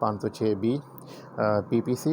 506B PPC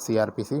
CRPC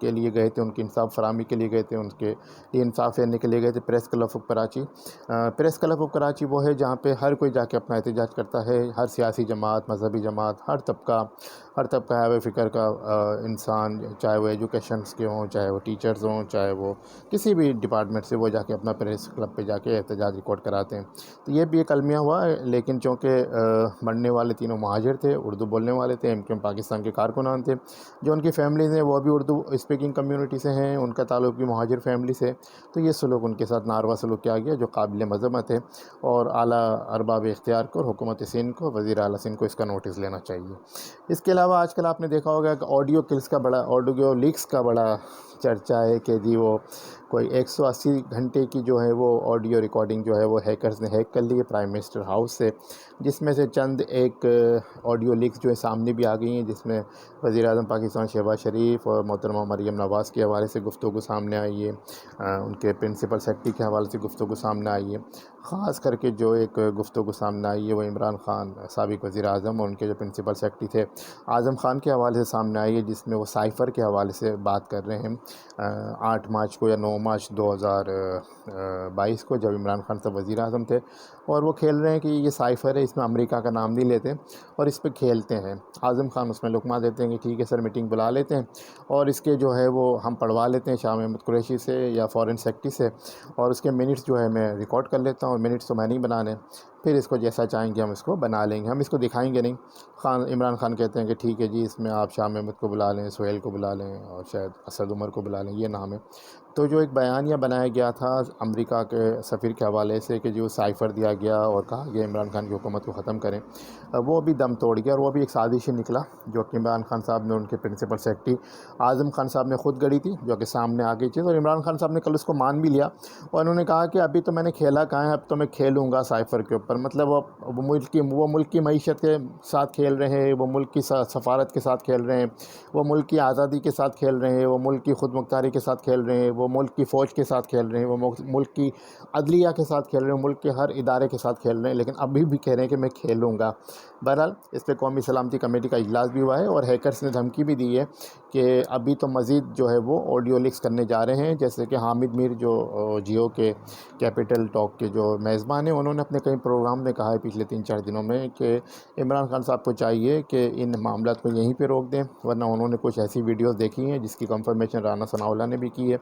کے لیے گئے تھے، ان کی انصاف فراہمی کے لیے گئے تھے، ان کے لیے انصاف لینے کے لیے گئے تھے press club of Karachi. Press club of Karachi وہ ہے جہاں پہ ہر کوئی جا کے اپنا احتجاج کرتا ہے، ہر سیاسی جماعت، مذہبی جماعت، ہر طبقہ ہے فکر کا انسان، چاہے وہ ایجوکیشنس کے ہوں، چاہے وہ ٹیچرز ہوں، چاہے وہ کسی بھی ڈپارٹمنٹ سے، وہ جا کے اپنا پریس کلب پہ جا کے احتجاج ریکارڈ کراتے ہیں۔ تو یہ بھی ایک المیہ ہوا، لیکن چونکہ مرنے والے تینوں مہاجر تھے، اردو بولنے والے تھے، MQM پاکستان کے کارکنان تھے، جو ان کی فیملیز ہیں وہ بھی اردو اسپیکنگ کمیونٹی سے ہیں، ان کا تعلق بھی مہاجر فیملی سے، تو یہ سلوک ان کے ساتھ ناروا سلوک کیا گیا جو قابل مذمت ہے، اور اعلیٰ ارباب اختیار کو اور حکومت سندھ کو، وزیر اعلیٰ سندھ کو اس کا نوٹس لینا چاہیے۔ اس کے علاوہ آج کل آپ نے دیکھا ہوگا کہ آڈیو لیکس کا بڑا چرچا ہے کہ جی وہ کوئی 180 گھنٹے کی جو ہے وہ آڈیو ریکارڈنگ جو ہے وہ ہیکرز نے ہیک کر لی ہے پرائم منسٹر ہاؤس سے، جس میں سے چند ایک آڈیو لیکس جو ہے سامنے بھی آ گئی ہیں، جس میں وزیر اعظم پاکستان شہباز شریف اور محترمہ مریم نواز کے حوالے سے گفتگو سامنے آئی ہے، ان کے پرنسپل سیکرٹری کے حوالے سے گفتگو سامنے آئی ہے۔ خاص کر کے جو ایک گفتگو سامنے آئی ہے وہ عمران خان سابق وزیر اعظم اور ان کے جو پرنسپل سیکرٹری تھے اعظم خان کے حوالے سے سامنے آئی ہے، جس میں وہ سائفر کے حوالے سے بات کر رہے ہیں 8 مارچ کو یا 9 مارچ 2022 کو، جب عمران خان صاحب وزیر اعظم تھے، اور وہ کھیل رہے ہیں کہ یہ سائفر ہے، اس میں امریکہ کا نام نہیں لیتے اور اس پہ کھیلتے ہیں۔ اعظم خان اس میں لقمہ دیتے ہیں کہ ٹھیک ہے سر، میٹنگ بلا لیتے ہیں اور اس کے جو ہے وہ ہم پڑھوا لیتے ہیں شاہ محمود قریشی سے یا فارن سیکرٹری سے، اور اس کے منٹس جو ہے میں ریکارڈ کر لیتا ہوں، اور منٹس تو میں نہیں بنانے، پھر اس کو جیسا چاہیں گے ہم اس کو بنا لیں گے، ہم اس کو دکھائیں گے نہیں۔ عمران خان کہتے ہیں کہ ٹھیک ہے جی، اس میں آپ شاہ محمود کو بلا لیں، سہیل کو بلا لیں، اور شاید اسد عمر کو بلا لیں، یہ نام ہے۔ تو جو ایک بیانیہ بنایا گیا تھا امریکہ کے سفیر کے حوالے سے کہ جو سائفر دیا گیا اور کہا گیا عمران خان کی حکومت کو ختم کریں، وہ بھی دم توڑ گیا، اور وہ بھی ایک سازش ہی نکلا جو کہ عمران خان صاحب نے، ان کے پرنسپل سیکرٹری اعظم خان صاحب نے خود گڑی تھی، جو کہ سامنے آ گئی چیز، اور عمران خان صاحب نے کل اس کو مان بھی لیا، اور انہوں نے کہا کہ ابھی تو میں نے کھیلا کہاں ہے، اب تو میں کھیلوں گا سائفر کے اوپر، مطلب وہ ملک کی معیشت کے ساتھ کھیل رہے ہیں، وہ ملک کی سفارت کے ساتھ کھیل رہے ہیں، وہ ملک کی آزادی کے ساتھ کھیل رہے ہیں، وہ ملک کی خود مختاری کے ساتھ کھیل رہے ہیں، وہ ملک کی فوج کے ساتھ کھیل رہے ہیں، وہ ملک کی عدلیہ کے ساتھ کھیل رہے ہیں، ملک کے ہر ادارے کے ساتھ کھیل رہے ہیں، لیکن ابھی بھی کہہ رہے ہیں کہ میں کھیلوں گا۔ بہرحال اس پہ قومی سلامتی کمیٹی کا اجلاس بھی ہوا ہے، اور ہیکرز نے دھمکی بھی دی ہے کہ ابھی تو مزید جو ہے وہ آڈیو لیکس کرنے جا رہے ہیں، جیسے کہ حامد میر جو جیو کے کیپٹل ٹاک کے جو میزبان ہیں، انہوں نے اپنے کئی پروگرام میں کہا ہے پچھلے 3-4 دنوں میں کہ عمران خان صاحب کو چاہیے کہ ان معاملات کو یہیں پہ روک دیں، ورنہ انہوں نے کچھ ایسی ویڈیوز دیکھی ہیں جس کی کنفرمیشن رانا ثناءاللہ نے بھی کی ہے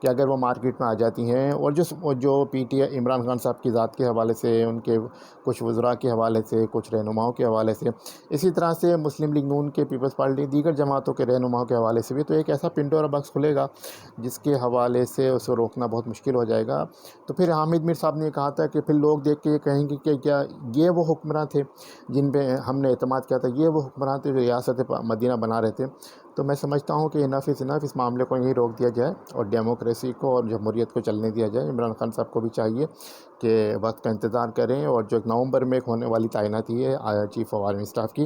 کہ اگر وہ مارکیٹ میں آ جاتی ہیں، اور جو PTI عمران خان صاحب کی ذات کے حوالے سے، ان کے کچھ وزراء کے حوالے سے، کچھ رہنماؤں کے حوالے سے، اسی طرح سے مسلم لیگ نون کے، پیپلز پارٹی، دیگر جماعتوں کے رہنماؤں کے حوالے سے بھی، تو ایک ایسا پنڈورا باکس کھلے گا جس کے حوالے سے اسے روکنا بہت مشکل ہو جائے گا۔ تو پھر حامد میر صاحب نے کہا تھا کہ پھر لوگ دیکھ کے یہ کہیں گے کہ کیا یہ وہ حکمراں تھے جن پہ ہم نے اعتماد کیا تھا، یہ وہ حکمراں تھے جو ریاست مدینہ بنا رہے تھے۔ تو میں سمجھتا ہوں کہ انف از انف، اس معاملے کو یہیں روک دیا جائے اور ڈیموکریسی کو اور جمہوریت کو چلنے دیا جائے۔ عمران خان صاحب کو بھی چاہیے کہ وقت کا انتظار کریں، اور جو نومبر میں ہونے والی تعیناتی ہے چیف آف آرمی اسٹاف کی،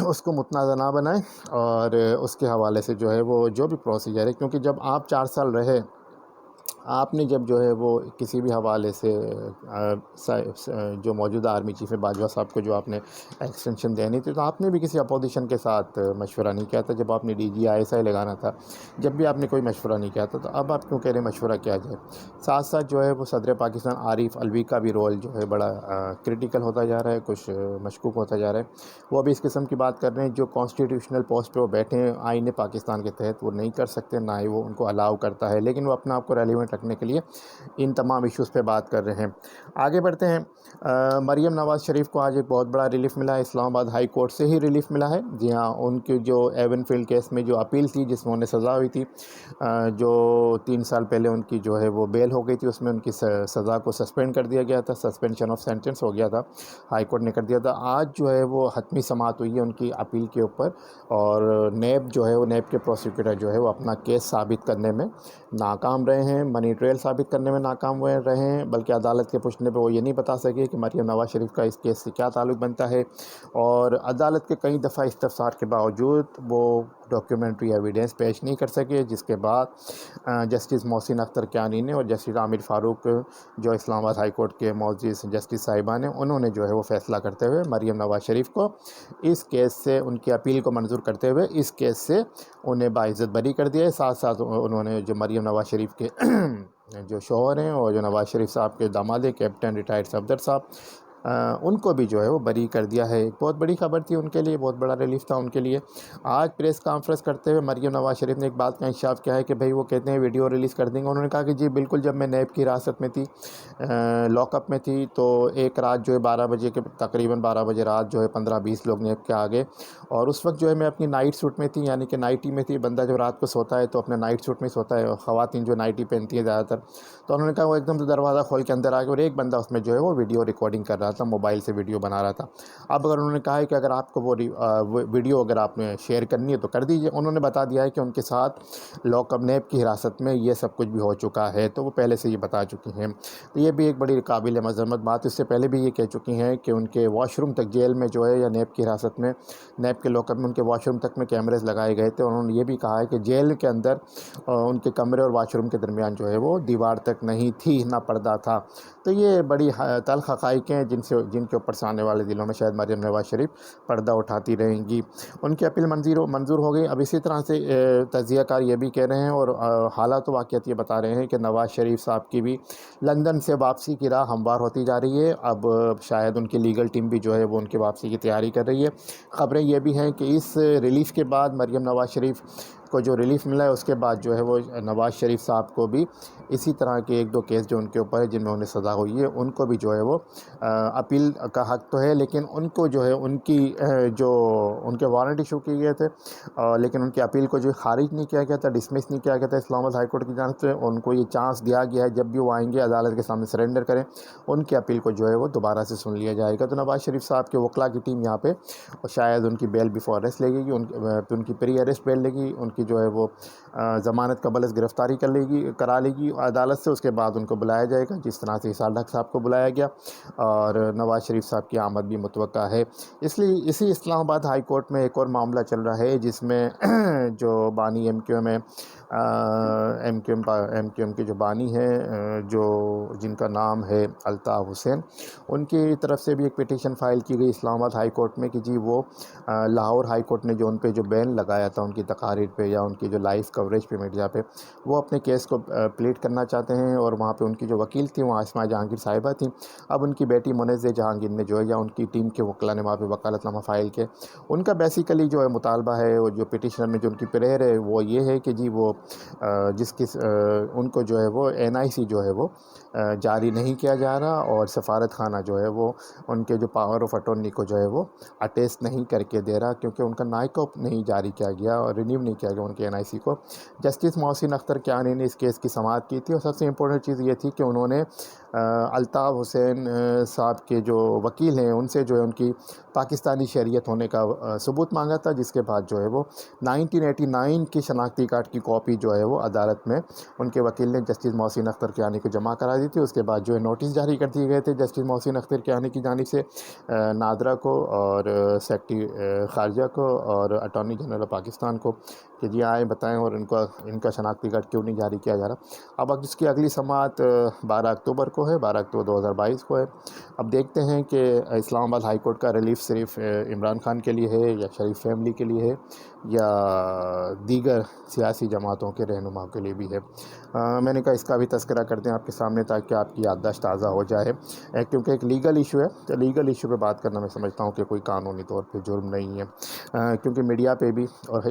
اس کو متنازع نہ بنائیں، اور اس کے حوالے سے جو ہے وہ جو بھی پروسیجر ہے، کیونکہ جب آپ 4 سال رہے، آپ نے جب جو ہے وہ کسی بھی حوالے سے جو موجودہ آرمی چیف ہے باجوہ صاحب کو جو آپ نے ایکسٹینشن دینی تھی، تو آپ نے بھی کسی اپوزیشن کے ساتھ مشورہ نہیں کیا تھا، جب آپ نے DG ISI لگانا تھا، جب بھی آپ نے کوئی مشورہ نہیں کیا تھا، تو اب آپ کیوں کہہ رہے ہیں مشورہ کیا جائے؟ ساتھ ساتھ جو ہے وہ صدر پاکستان عارف الوی کا بھی رول جو ہے بڑا کرٹیکل ہوتا جا رہا ہے، کچھ مشکوک ہوتا جا رہا ہے، وہ بھی اس قسم کی بات کر رہے ہیں جو کانسٹیٹیوشنل پوسٹ پہ وہ بیٹھے ہیں آئین پاکستان کے تحت وہ نہیں کر سکتے، نہ ہی وہ ان کو الاؤ کرتا ہے، لیکن وہ اپنے آپ کو ریلیونٹ رکھنے کے لیے ان تمام ایشوز پہ بات کر رہے ہیں۔ آگے بڑھتے ہیں۔ مریم نواز شریف کو آج ایک بہت بڑا ریلیف ملا ہے، اسلام آباد ہائی کورٹ سے ہی ریلیف ملا ہے۔ جی ہاں، ان کی جو ایون فیلڈ کیس میں جو اپیل تھی جس میں انہیں سزا ہوئی تھی، جو 3 سال پہلے ان کی جو ہے وہ بیل ہو گئی تھی، اس میں ان کی سزا کو سسپینڈ کر دیا گیا تھا، سسپینشن آف سینٹنس ہو گیا تھا، ہائی کورٹ نے کر دیا تھا۔ آج جو ہے وہ حتمی سماعت ہوئی ہے ان کی اپیل کے اوپر، اور نیب جو ہے وہ نیب کے پروسیکیوٹر جو ہے وہ اپنا کیس ثابت کرنے میں ناکام رہے ہیں۔ منی ٹریل ثابت کرنے میں ناکام ہوئے رہے ہیں، بلکہ عدالت کے پوچھنے پہ وہ یہ نہیں بتا سکے کہ مریم نواز شریف کا اس کیس سے کیا تعلق بنتا ہے، اور عدالت کے کئی دفعہ استفسار کے باوجود وہ ڈاکیومنٹری ایویڈنس پیش نہیں کر سکے، جس کے بعد جسٹس محسن اختر کیانی نے اور جسٹس عامر فاروق جو اسلام آباد ہائی کورٹ کے معزز جسٹس صاحبان ہیں، انہوں نے جو ہے وہ فیصلہ کرتے ہوئے مریم نواز شریف کو اس کیس سے ان کی اپیل کو منظور کرتے ہوئے اس کیس سے انہیں باعزت بری کر دیا ہے۔ ساتھ ساتھ انہوں نے جو مریم نواز شریف کے جو شوہر ہیں اور جو نواز شریف صاحب کے داماد ہیں کیپٹن ریٹائرڈ صفدر صاحب، ان کو بھی جو ہے وہ بری کر دیا ہے۔ ایک بہت بڑی خبر تھی ان کے لیے، بہت بڑا ریلیف تھا ان کے لیے۔ آج پریس کانفرنس کرتے ہوئے مریم نواز شریف نے ایک بات کا انکشاف کیا ہے کہ بھئی وہ کہتے ہیں ویڈیو ریلیز کر دیں گے۔ انہوں نے کہا کہ جی بالکل، جب میں نیب کی حراست میں تھی، لاک اپ میں تھی، تو ایک رات جو ہے 12 بجے کے تقریباً 12 بجے رات جو ہے 15-20 لوگ نیب کے آ گئے، اور اس وقت جو ہے میں اپنی نائٹ سوٹ میں تھی، یعنی کہ نائٹی میں تھی۔ بندہ جب رات کو سوتا ہے تو اپنے نائٹ سوٹ میں سوتا ہے، اور خواتین جو نائٹی پہنتی ہیں زیادہ تر، تو انہوں نے کہا وہ ایک دم سے دروازہ کھول کے اندر آ گئے، اور ایک بندہ اس میں جو ہے وہ ویڈیو ریکارڈنگ کر رہا تھا، موبائل سے ویڈیو بنا رہا تھا۔ اب اگر انہوں نے کہا ہے کہ اگر آپ کو وہ ویڈیو اگر آپ نے شیئر کرنی ہے تو کر دیجئے۔ انہوں نے بتا دیا ہے کہ ان کے ساتھ لاک اپ نیب کی حراست میں یہ سب کچھ بھی ہو چکا ہے، تو وہ پہلے سے یہ بتا چکی ہیں۔ تو یہ بھی ایک بڑی قابل مذمت بات۔ اس سے پہلے بھی یہ کہہ چکی ہیں کہ ان کے واش روم تک جیل میں جو ہے یا نیب کی حراست میں، نیب کے لاک اپ میں ان کے واش روم تک میں کیمرز لگائے گئے تھے، اور انہوں نے یہ بھی کہا ہے کہ جیل کے اندر ان کے کمرے اور واش روم کے درمیان جو ہے وہ دیوار تک نہیں تھی، نہ پردہ تھا۔ تو یہ بڑی تلخ حقائق ہیں جن کے اوپر سے آنے والے دنوں میں شاید مریم نواز شریف پردہ اٹھاتی رہیں گی۔ ان کی اپیل منظور ہو گئی۔ اب اسی طرح سے تجزیہ کار یہ بھی کہہ رہے ہیں، اور حالات و واقعات یہ بتا رہے ہیں کہ نواز شریف صاحب کی بھی لندن سے واپسی کی راہ ہموار ہوتی جا رہی ہے۔ اب شاید ان کی لیگل ٹیم بھی جو ہے وہ ان کی واپسی کی تیاری کر رہی ہے۔ خبریں یہ بھی ہیں کہ اس ریلیف کے بعد مریم نواز شریف کو جو ریلیف ملا ہے، اس کے بعد جو ہے وہ نواز شریف صاحب کو بھی اسی طرح کے 1-2 کیس جو ان کے اوپر ہے، جن میں انہیں سزا ہوئی ہے، ان کو بھی جو ہے وہ اپیل کا حق تو ہے، لیکن ان کو جو ہے ان کی جو ان کے وارنٹ ایشو کیے گئے تھے، لیکن ان کی اپیل کو جو خارج نہیں کیا گیا تھا، ڈسمس نہیں کیا گیا تھا اسلام آباد ہائی کورٹ کی جانب سے۔ ان کو یہ چانس دیا گیا ہے جب بھی وہ آئیں گے عدالت کے سامنے سرنڈر کریں، ان کی اپیل کو جو ہے وہ دوبارہ سے سن لیا جائے گا۔ تو نواز شریف صاحب کے وکلاء کی ٹیم یہاں پہ شاید ان کی بیل بیفور ارسٹ لے گی، ان کی پری ارسٹ بیل لے گی، ان کی جو ہے وہ ضمانت قبل از گرفتاری کرا لے گی عدالت سے۔ اس کے بعد ان کو بلایا جائے گا، جس طرح سے اسحاق ڈار صاحب کو بلایا گیا، اور نواز شریف صاحب کی آمد بھی متوقع ہے۔ اس لیے اسی اسلام آباد ہائی کورٹ میں ایک اور معاملہ چل رہا ہے، جس میں جو بانی ایم کیو ایم کے جو بانی ہیں، جن کا نام ہے الطاف حسین، ان کی طرف سے بھی ایک پٹیشن فائل کی گئی اسلام آباد ہائی کورٹ میں کہ جی وہ لاہور ہائی کورٹ نے جو ان پہ جو بین لگایا تھا ان کی تقاریر پہ یا ان کی جو لائیو کوریج پہ میڈیا پہ، وہ اپنے کیس کو پلیٹ کرنا چاہتے ہیں، اور وہاں پہ ان کی جو وکیل تھی وہ آسماء جہانگیر صاحبہ تھیں۔ اب ان کی بیٹی منیزہ جہانگیر نے جو ہے یا ان کی ٹیم کے وکلاء نے وہاں پہ وکالت نامہ فائل کیا۔ ان کا بیسیکلی جو ہے مطالبہ ہے، وہ جو پٹیشنر میں جو ان کی پریئر ہے وہ یہ ہے کہ جی وہ ان کو جو ہے وہ NIC جو ہے وہ جاری نہیں کیا جا رہا، اور سفارت خانہ جو ہے وہ ان کے جو پاور آف اٹارنی کو جو ہے وہ اٹیسٹ نہیں کر کے دے رہا، کیونکہ ان کا نائکو نہیں جاری کیا گیا اور رینیو نہیں کیا گیا ان کے NIC کو۔ جسٹس محسن اختر کیانی نے اس کیس کی سماعت کی تھی، اور سب سے امپورٹنٹ چیز یہ تھی کہ انہوں نے الطاف حسین صاحب کے جو وکیل ہیں ان سے جو ہے ان کی پاکستانی شہریت ہونے کا ثبوت مانگا تھا، جس کے بعد جو ہے وہ 1989 کی شناختی کارڈ کی کاپی جو ہے وہ عدالت میں ان کے وکیل نے جسٹس محسن اختر کیانی کو جمع کرا دی تھی۔ اس کے بعد جو ہے نوٹس جاری کر دیے گئے تھے جسٹس محسن اختر کیانی کی جانب سے نادرا کو اور سیکرٹری خارجہ کو اور اٹارنی جنرل آف پاکستان کو کہ جی آئیں بتائیں، اور ان کا شناختی کارڈ کیوں نہیں جاری کیا جا رہا۔ اب اس کی اگلی سماعت 12 اکتوبر کو ہے، 12 اکتوبر 2022 کو ہے۔ اب دیکھتے ہیں کہ اسلام آباد ہائی کورٹ کا ریلیف صرف عمران خان کے لیے ہے، یا شریف فیملی کے لیے ہے، یا دیگر سیاسی جماعتوں کے رہنماؤں کے لیے بھی ہے۔ میں نے کہا اس کا بھی تذکرہ کر دیں آپ کے سامنے، تاکہ آپ کی یادداشت تازہ ہو جائے، کیونکہ ایک لیگل ایشو ہے، تو لیگل ایشو پہ بات کرنا میں سمجھتا ہوں کہ کوئی قانونی طور پہ جرم نہیں ہے، کیونکہ میڈیا پہ بھی اور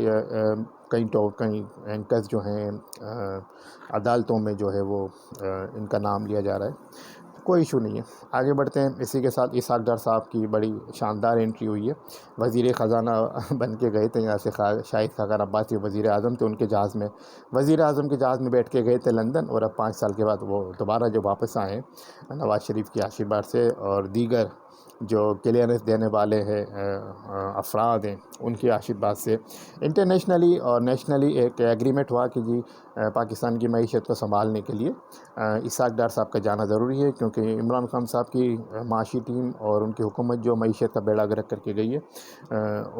کئی اینکرز جو ہیں عدالتوں میں جو ہے وہ ان کا نام لیا جا رہا ہے۔ کوئی ایشو نہیں ہے، آگے بڑھتے ہیں۔ اسی کے ساتھ اسحاق ڈار صاحب کی بڑی شاندار انٹری ہوئی ہے، وزیر خزانہ بن کے گئے تھے یہاں سے، شاہد خاقان عباسی وزیر اعظم تھے، ان کے جہاز میں وزیر اعظم کے جہاز میں بیٹھ کے گئے تھے لندن، اور اب 5 سال کے بعد وہ دوبارہ جو واپس آئے ہیں نواز شریف کی آشیرواد سے، اور دیگر جو کلیئرنس دینے والے ہیں افراد ہیں ان کی آشیرواد سے انٹرنیشنلی اور نیشنلی ایک ایگریمنٹ ہوا کہ جی پاکستان کی معیشت کو سنبھالنے کے لیے اسحاق ڈار صاحب کا جانا ضروری ہے، کیونکہ عمران خان صاحب کی معاشی ٹیم اور ان کی حکومت جو معیشت کا بیڑا گرک کر کے گئی ہے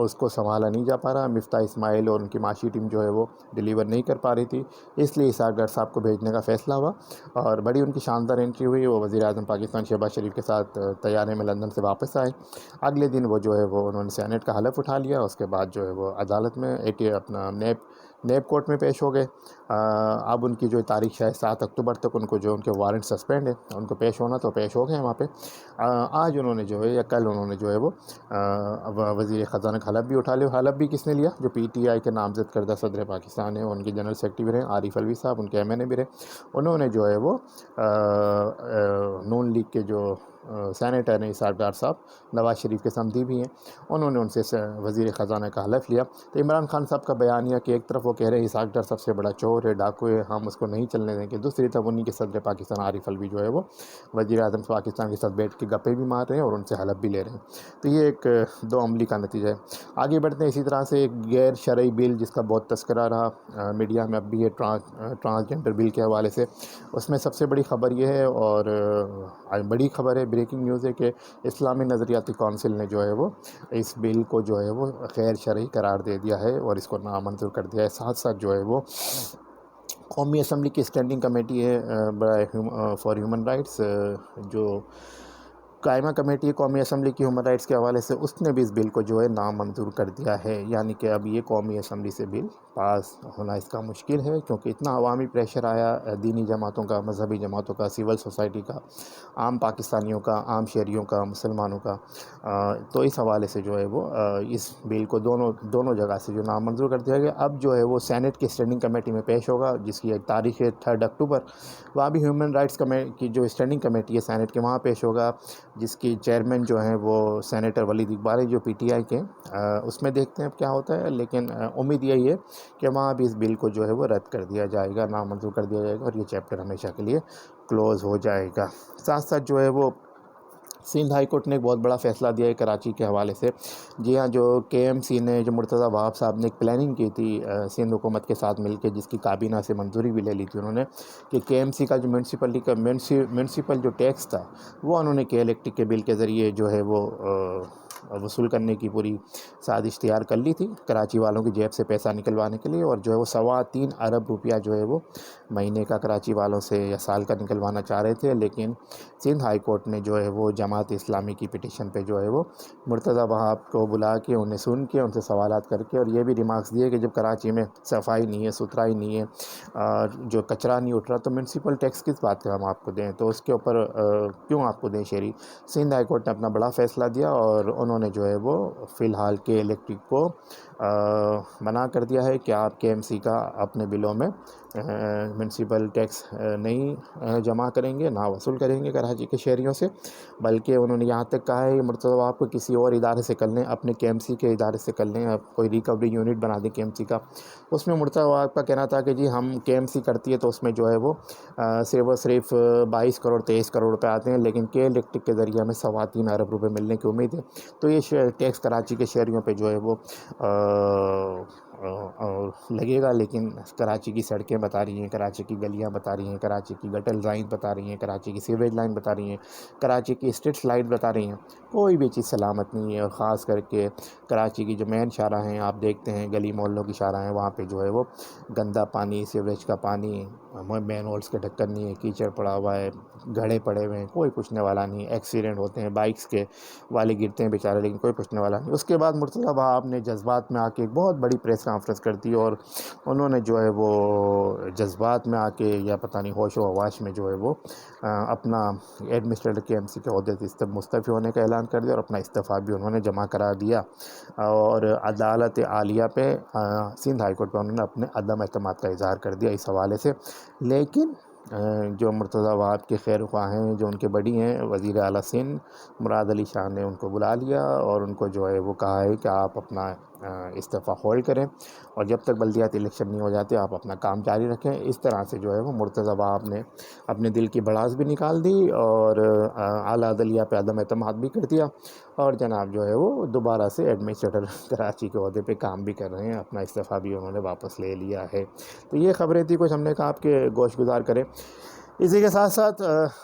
اس کو سنبھالا نہیں جا پا رہا۔ مفتاح اسماعیل اور ان کی معاشی ٹیم جو ہے وہ ڈیلیور نہیں کر پا رہی تھی، اس لیے اسحاق ڈار صاحب کو بھیجنے کا فیصلہ ہوا، اور بڑی ان کی شاندار انٹری ہوئی۔ وہ وزیر اعظم پاکستان شہباز شریف کے ساتھ طیارے میں لندن سے واپس آئے۔ اگلے دن وہ جو ہے وہ انہوں نے سینٹ کا حلف اٹھا لیا، اس کے بعد جو ہے وہ عدالت میں اپنا نیب کورٹ میں پیش ہو گئے۔ اب ان کی جو تاریخ ہے 7 اکتوبر تک ان کو جو ان کے وارنٹ سسپینڈ ہے، ان کو پیش ہونا تو پیش ہو گئے ہیں وہاں پہ۔ آج انہوں نے جو ہے یا کل انہوں نے جو ہے وہ وزیر خزانہ کا حلف بھی اٹھا لیا۔ حلف بھی کس نے لیا؟ جو پی ٹی آئی کے نامزد کردہ صدر پاکستان ہیں، ان کے جنرل سیکرٹری بھی رہے عارف الوی صاحب، ان کے ایم این اے بھی رہے، انہوں نے جو ہے وہ نون لیگ کے جو سینیٹر ہیں اسحاق ڈار صاحب، نواز شریف کے سمدھی بھی ہیں، انہوں نے ان سے وزیر خزانہ کا حلف لیا۔ تو عمران خان صاحب کا بیانیہ کہ ایک طرف وہ کہہ رہے ہیں اسحاق ڈار سب سے بڑا چور ہے، ڈاکو ہے، ہم اس کو نہیں چلنے دیں گے، دوسری طرف انہی کے صدر پاکستان عارف الوی جو ہے وہ وزیر اعظم پاکستان کے ساتھ بیٹھ کے گپے بھی مار رہے ہیں اور ان سے حلف بھی لے رہے ہیں۔ تو یہ ایک دو عملی کا نتیجہ ہے۔ آگے بڑھتے ہیں اسی طرح سے ایک غیر شرعی بل جس کا بہت تذکرہ رہا میڈیا میں اب بھی ہے، ٹرانسجنڈر بل کے حوالے سے، اس میں سب سے بڑی خبر یہ ہے اور بڑی خبر ہے، بریکنگ نیوز ہے کہ اسلامی نظریاتی کونسل نے جو ہے وہ اس بل کو جو ہے وہ غیر شرعی قرار دے دیا ہے اور اس کو نامنظور کر دیا ہے۔ ساتھ ساتھ جو ہے وہ قومی اسمبلی کی اسٹینڈنگ کمیٹی ہے فار ہیومن رائٹس، جو قائمہ کمیٹی ہے قومی اسمبلی کی ہیومن رائٹس کے حوالے سے، اس نے بھی اس بل کو جو ہے نامنظور کر دیا ہے، یعنی کہ اب یہ قومی اسمبلی سے بل پاس ہونا اس کا مشکل ہے، کیونکہ اتنا عوامی پریشر آیا دینی جماعتوں کا، مذہبی جماعتوں کا، سول سوسائٹی کا، عام پاکستانیوں کا، عام شہریوں کا، مسلمانوں کا، تو اس حوالے سے جو ہے وہ اس بل کو دونوں جگہ سے جو نامنظور کر دیا گیا۔ اب جو ہے وہ سینٹ کی اسٹینڈنگ کمیٹی میں پیش ہوگا، جس کی ایک تاریخ ہے 3 اکتوبر، وہاں بھی ہیومن رائٹس کی جو اسٹینڈنگ کمیٹی ہے سینٹ کے، وہاں پیش ہوگا، جس کی چیئرمین جو ہیں وہ سینیٹر ولید اقبال ہے جو پی ٹی آئی کے، اس میں دیکھتے ہیں اب کیا ہوتا ہے، لیکن امید یہی ہے کہ وہاں بھی اس بل کو جو ہے وہ رد کر دیا جائے گا، نامنظور کر دیا جائے گا، اور یہ چیپٹر ہمیشہ کے لیے کلوز ہو جائے گا۔ ساتھ ساتھ جو ہے وہ سندھ ہائی کورٹ نے ایک بہت بڑا فیصلہ دیا ہے کراچی کے حوالے سے۔ جی ہاں، جو کے ایم سی نے، جو مرتضیٰ وہاب صاحب نے ایک پلاننگ کی تھی سندھ حکومت کے ساتھ مل کے، جس کی کابینہ سے منظوری بھی لے لی تھی انہوں نے، کہ کے ایم سی کا جو میونسپل جو ٹیکس تھا وہ انہوں نے کے الیکٹرک کے بل کے ذریعے جو ہے وہ وصول کرنے کی پوری سازش تیار کر لی تھی کراچی والوں کی جیب سے پیسہ نکلوانے کے لیے، اور جو ہے وہ 3.25 ارب روپیہ جو ہے وہ مہینے کا کراچی والوں سے یا سال کا نکلوانا چاہ رہے تھے، لیکن سندھ ہائی کورٹ نے جو ہے وہ جماعت اسلامی کی پٹیشن پہ جو ہے وہ مرتضیٰ وہاب کو بلا کے انہیں سن کے ان سے سوالات کر کے، اور یہ بھی ریمارکس دیے کہ جب کراچی میں صفائی نہیں ہے، ستھرائی نہیں ہے، جو کچرا نہیں اٹھ رہا، تو میونسپل ٹیکس کس بات کا ہم آپ کو دیں، تو اس کے اوپر کیوں آپ کو دیں شہری۔ سندھ ہائی کورٹ نے اپنا بڑا فیصلہ دیا اور انہوں نے جو ہے وہ فی الحال کے الیکٹرک کو منع کر دیا ہے کہ آپ کے ایم سی کا اپنے بلوں میں میونسپل ٹیکس نہیں جمع کریں گے، نہ وصول کریں گے کراچی کے شہریوں سے، بلکہ انہوں نے یہاں تک کہا ہے کہ مرتضیٰ آپ کو کسی اور ادارے سے کر لیں، اپنے کے ایم سی کے ادارے سے کر لیں، آپ کوئی ریکوری یونٹ بنا دیں کے ایم سی کا۔ اس میں مرتضیٰ آپ کا کہنا تھا کہ جی ہم کے ایم سی کرتی ہے تو اس میں جو ہے وہ صرف 22 کروڑ 23 کروڑ روپے آتے ہیں، لیکن کے الیکٹرک کے ذریعے ہمیں 3.25 ارب روپے ملنے کی امید ہے۔ تو یہ ٹیکس کراچی کے شہریوں پہ جو ہے وہ لگے گا، لیکن کراچی کی سڑکیں بتا رہی ہیں، کراچی کی گلیاں بتا رہی ہیں، کراچی کی گٹر لائن بتا رہی ہیں، کراچی کی سیویج لائن بتا رہی ہیں، کراچی کی اسٹریٹ لائٹ بتا رہی ہیں، کوئی بھی چیز سلامت نہیں ہے، اور خاص کر کے کراچی کی جو مین شاہراہ ہیں، آپ دیکھتے ہیں گلی محلوں کی شاہراہ ہیں، وہاں پہ جو ہے وہ گندا پانی، سیوریج کا پانی، مین ہولز کے ڈھکن نہیں ہے، کیچڑ پڑا ہوا ہے، گھڑے پڑے ہوئے ہیں، کوئی پوچھنے والا نہیں، ایکسیڈنٹ ہوتے ہیں، بائکس کے والے گرتے ہیں بیچارے، لیکن کوئی پوچھنے والا نہیں۔ اس کے بعد مرتضیٰ وہاب نے جذبات میں آ کے ایک بہت بڑی پریس کانفرنس کر دی، اور انہوں نے جو ہے وہ جذبات میں آ کے یا پتہ نہیں ہوش و حواس میں جو ہے وہ اپنا ایڈمنسٹریٹر کے ایم سی کے عہدے سے مستعفی ہونے کا اعلان کر دیا، اور اپنا استعفیٰ بھی انہوں نے جمع کرا دیا، اور عدالت عالیہ پہ سندھ ہائی کورٹ پہ انہوں نے اپنے عدم اعتماد کا اظہار کر دیا اس حوالے سے۔ لیکن جو مرتضیٰ وہاب کے خیر خواہ ہیں، جو ان کے بڑی ہیں، وزیر اعلیٰ سندھ مراد علی شاہ نے ان کو بلا لیا اور ان کو جو ہے وہ کہا ہے کہ آپ اپنا استعفیٰ ہولڈ کریں، اور جب تک بلدیاتی الیکشن نہیں ہو جاتے آپ اپنا کام جاری رکھیں۔ اس طرح سے جو ہے وہ مرتضی باب نے اپنے دل کی بڑاس بھی نکال دی اور اعلیٰ عدلیہ پہ عدم اعتماد بھی کر دیا، اور جناب جو ہے وہ دوبارہ سے ایڈمنسٹریٹر کراچی کے عہدے پہ کام بھی کر رہے ہیں، اپنا استعفیٰ بھی انہوں نے واپس لے لیا ہے۔ تو یہ خبریں تھی کچھ، ہم نے کہا آپ کے گوش گزار کریں۔ اسی کے ساتھ ساتھ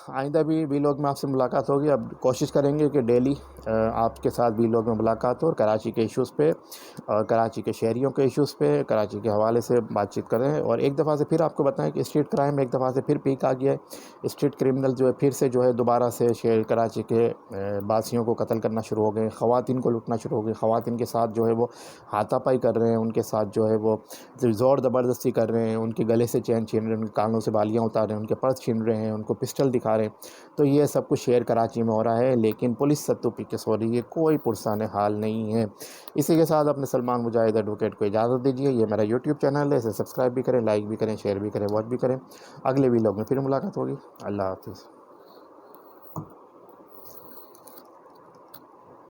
آئندہ بھی وی لوگ میں آپ سے ملاقات ہوگی۔ اب کوشش کریں گے کہ ڈیلی آپ کے ساتھ وی لوگ میں ملاقات ہو، اور کراچی کے ایشوز پہ اور کراچی کے شہریوں کے ایشوز پہ کراچی کے حوالے سے بات چیت کریں، اور ایک دفعہ سے پھر آپ کو بتائیں کہ اسٹریٹ کرائم ایک دفعہ سے پھر پیک آ گیا ہے۔ اسٹریٹ کرمنل جو ہے پھر سے جو ہے دوبارہ سے شہر کراچی کے باسیوں کو قتل کرنا شروع ہو گئے، خواتین کو لوٹنا شروع ہو گئے، خواتین کے ساتھ جو ہے وہ ہاتھا پائی کر رہے ہیں، ان کے ساتھ جو ہے وہ زور زبردستی کر رہے ہیں، ان کے گلے سے چین چھین رہے ہیں، ان کے کانوں سے بالیاں اتار رہے ہیں، ان کے پرس چھین رہے ہیں، ان کو پسٹل دکھا رہے ہیں۔ تو یہ سب کچھ شہر کراچی میں ہو رہا ہے، لیکن پولیس ستو پی کے سو رہی ہے، کوئی پرسان حال نہیں ہے۔ اسی کے ساتھ اپنے سلمان مجاہد ایڈوکیٹ کو اجازت دیجیے۔ یہ میرا یوٹیوب چینل ہے، اسے سبسکرائب بھی کریں، لائک بھی کریں، شیئر بھی کریں، واچ بھی کریں۔ اگلے ویڈیو میں پھر ملاقات ہوگی۔ اللہ حافظ۔